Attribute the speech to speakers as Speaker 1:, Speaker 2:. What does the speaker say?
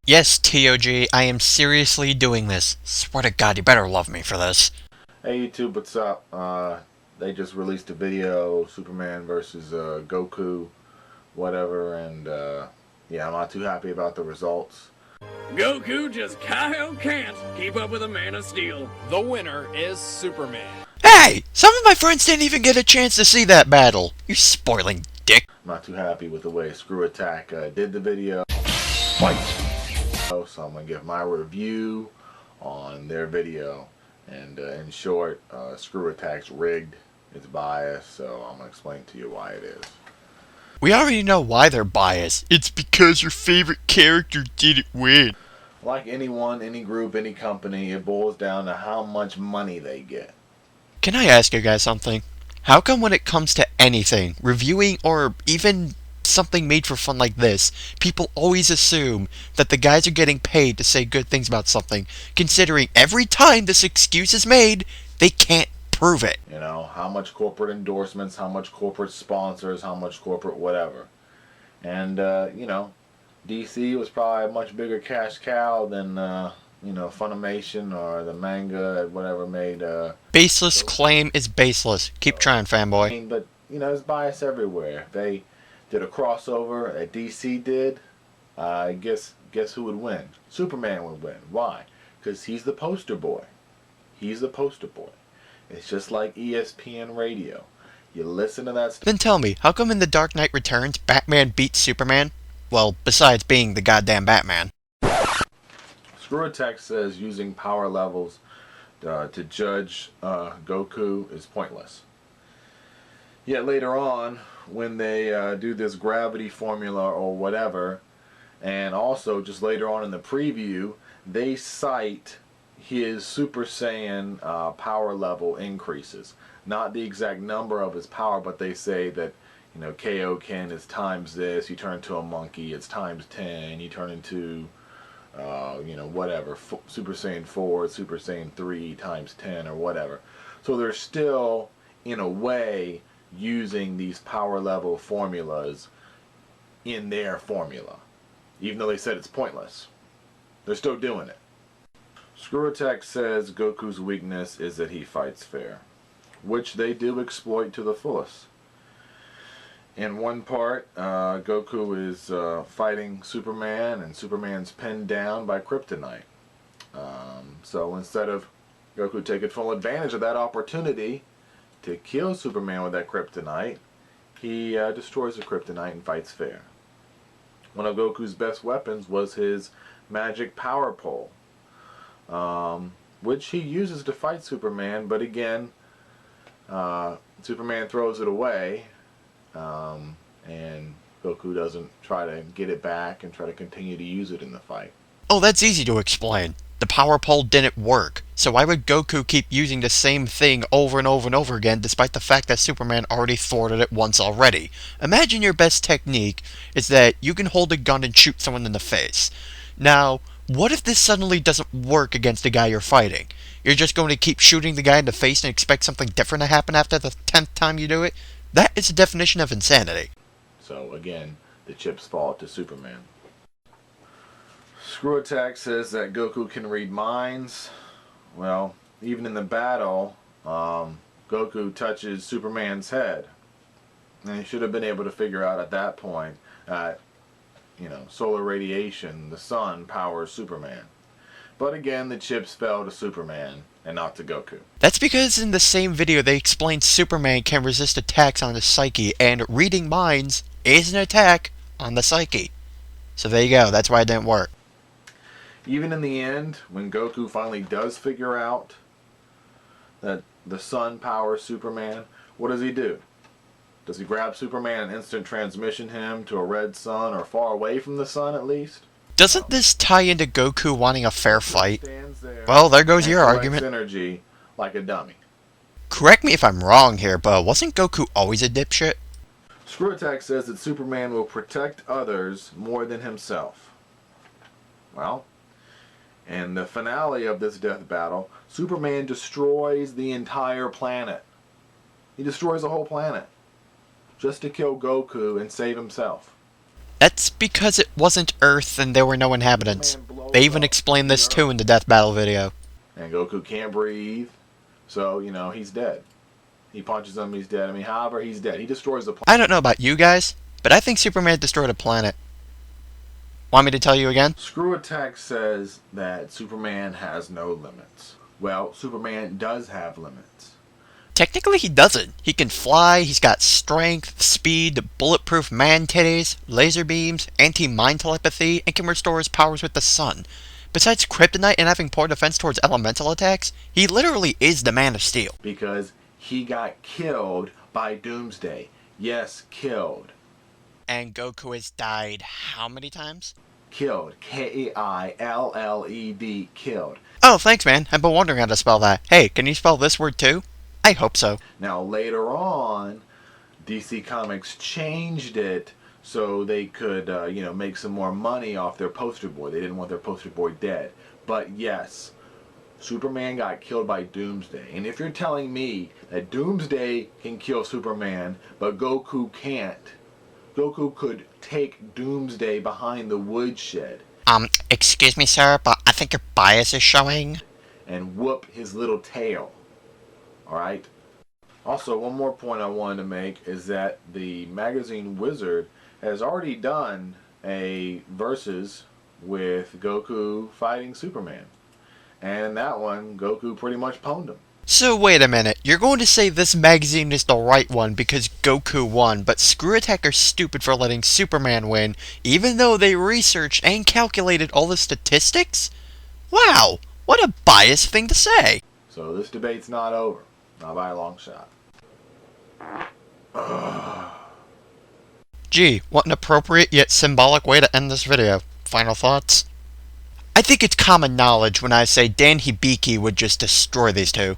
Speaker 1: Yes, TOG, I am seriously doing this. Swear to God, you better love me for this.
Speaker 2: Hey YouTube, what's up? They just released a video, Superman versus Goku, whatever, and yeah, I'm not too happy about the results.
Speaker 3: Goku just can't keep up with a Man of Steel.
Speaker 4: The winner is Superman.
Speaker 1: Hey! Some of my friends didn't even get a chance to see that battle. You spoiling dick.
Speaker 2: I'm not too happy with the way Screw Attack did the video.
Speaker 5: Fight!
Speaker 2: So I'm going to give my review on their video. And in short, Screw Attack's rigged, it's biased, so I'm going to explain to you why it is.
Speaker 1: We already know why they're biased. It's because your favorite character didn't win.
Speaker 2: Like anyone, any group, any company, it boils down to how much money they get.
Speaker 1: Can I ask you guys something? How come when it comes to anything, reviewing or even something made for fun like this, people always assume that the guys are getting paid to say good things about something, considering every time this excuse is made, they can't prove it.
Speaker 2: You know, how much corporate endorsements, how much corporate sponsors, how much corporate whatever. And, you know, DC was probably a much bigger cash cow than, you know, Funimation or the manga, whatever made,
Speaker 1: Baseless claim is baseless. Keep trying, fanboy.
Speaker 2: But, you know, there's bias everywhere. They did a crossover that DC did. Guess who would win? Superman would win. Why? Because he's the poster boy. He's the poster boy. It's just like ESPN radio. You listen to that stuff.
Speaker 1: Then tell me, how come in The Dark Knight Returns, Batman beats Superman? Well, besides being the goddamn Batman.
Speaker 2: Screw Attack says using power levels to judge Goku is pointless. Yet later on, when they do this gravity formula or whatever, and also just later on in the preview, they cite his Super Saiyan power level increases. Not the exact number of his power, but they say that, you know, Kaioken is times this, you turn into a monkey, it's times 10, you turn into, you know, whatever, Super Saiyan 4, Super Saiyan 3 times 10 or whatever. So they're still, in a way, using these power level formulas in their formula. Even though they said it's pointless. They're still doing it. Screw Attack says Goku's weakness is that he fights fair, which they do exploit to the fullest. In one part, Goku is fighting Superman, and Superman's pinned down by kryptonite. So instead of Goku taking full advantage of that opportunity to kill Superman with that kryptonite, he destroys the kryptonite and fights fair. One of Goku's best weapons was his magic power pole, which he uses to fight Superman, but again, Superman throws it away, and Goku doesn't try to get it back and try to continue to use it in the fight.
Speaker 1: Oh, that's easy to explain. The power pole didn't work, so why would Goku keep using the same thing over and over and over again despite the fact that Superman already thwarted it once already? Imagine your best technique is that you can hold a gun and shoot someone in the face. Now, what if this suddenly doesn't work against the guy you're fighting? You're just going to keep shooting the guy in the face and expect something different to happen after the 10th time you do it? That is the definition of insanity.
Speaker 2: So again, the chips fall to Superman. Screw Attack says that Goku can read minds. Well, even in the battle, Goku touches Superman's head. And he should have been able to figure out at that point that, you know, solar radiation, the sun, powers Superman. But again, the chips fell to Superman and not to Goku.
Speaker 1: That's because in the same video they explained Superman can resist attacks on the psyche, and reading minds is an attack on the psyche. So there you go, that's why it didn't work.
Speaker 2: Even in the end, when Goku finally does figure out that the sun powers Superman, what does he do? Does he grab Superman and instant transmission him to a red sun or far away from the sun at least?
Speaker 1: Doesn't this tie into Goku wanting a fair fight? Well, there goes your argument.
Speaker 2: Energy like a dummy.
Speaker 1: Correct me if I'm wrong here, but wasn't Goku always a dipshit?
Speaker 2: Screw Attack says that Superman will protect others more than himself. Well, in the finale of this death battle, Superman destroys the entire planet. He destroys the whole planet just to kill Goku and save himself.
Speaker 1: That's because it wasn't Earth and there were no inhabitants. They even explained this too in the Death Battle video.
Speaker 2: And Goku can't breathe, so, you know, he's dead. He punches him, he's dead. I mean, however, he's dead. He destroys the planet.
Speaker 1: I don't know about you guys, but I think Superman destroyed a planet. Want me to tell you again?
Speaker 2: Screw Attack says that Superman has no limits. Well, Superman does have limits.
Speaker 1: Technically he doesn't. He can fly, he's got strength, speed, bulletproof man titties, laser beams, anti-mind telepathy, and can restore his powers with the sun. Besides kryptonite and having poor defense towards elemental attacks, he literally is the Man of Steel.
Speaker 2: Because he got killed by Doomsday. Yes, killed.
Speaker 1: And Goku has died how many times?
Speaker 2: Killed. K-A-I-L-L-E-D. Killed.
Speaker 1: Oh, thanks man. I've been wondering how to spell that. Hey, can you spell this word too? I hope so.
Speaker 2: Now, later on, DC Comics changed it so they could, make some more money off their poster boy. They didn't want their poster boy dead. But yes, Superman got killed by Doomsday. And if you're telling me that Doomsday can kill Superman, but Goku can't, Goku could take Doomsday behind the woodshed.
Speaker 1: Excuse me sir, but I think your bias is showing.
Speaker 2: And whoop his little tail. Alright? Also, one more point I wanted to make is that the magazine Wizard has already done a versus with Goku fighting Superman. And in that one, Goku pretty much pwned him.
Speaker 1: So wait a minute, you're going to say this magazine is the right one because Goku won, but Screw Attack are stupid for letting Superman win, even though they researched and calculated all the statistics? Wow, what a biased thing to say!
Speaker 2: So this debate's not over. Not by a long shot.
Speaker 1: Gee, what an appropriate yet symbolic way to end this video. Final thoughts? I think it's common knowledge when I say Dan Hibiki would just destroy these two.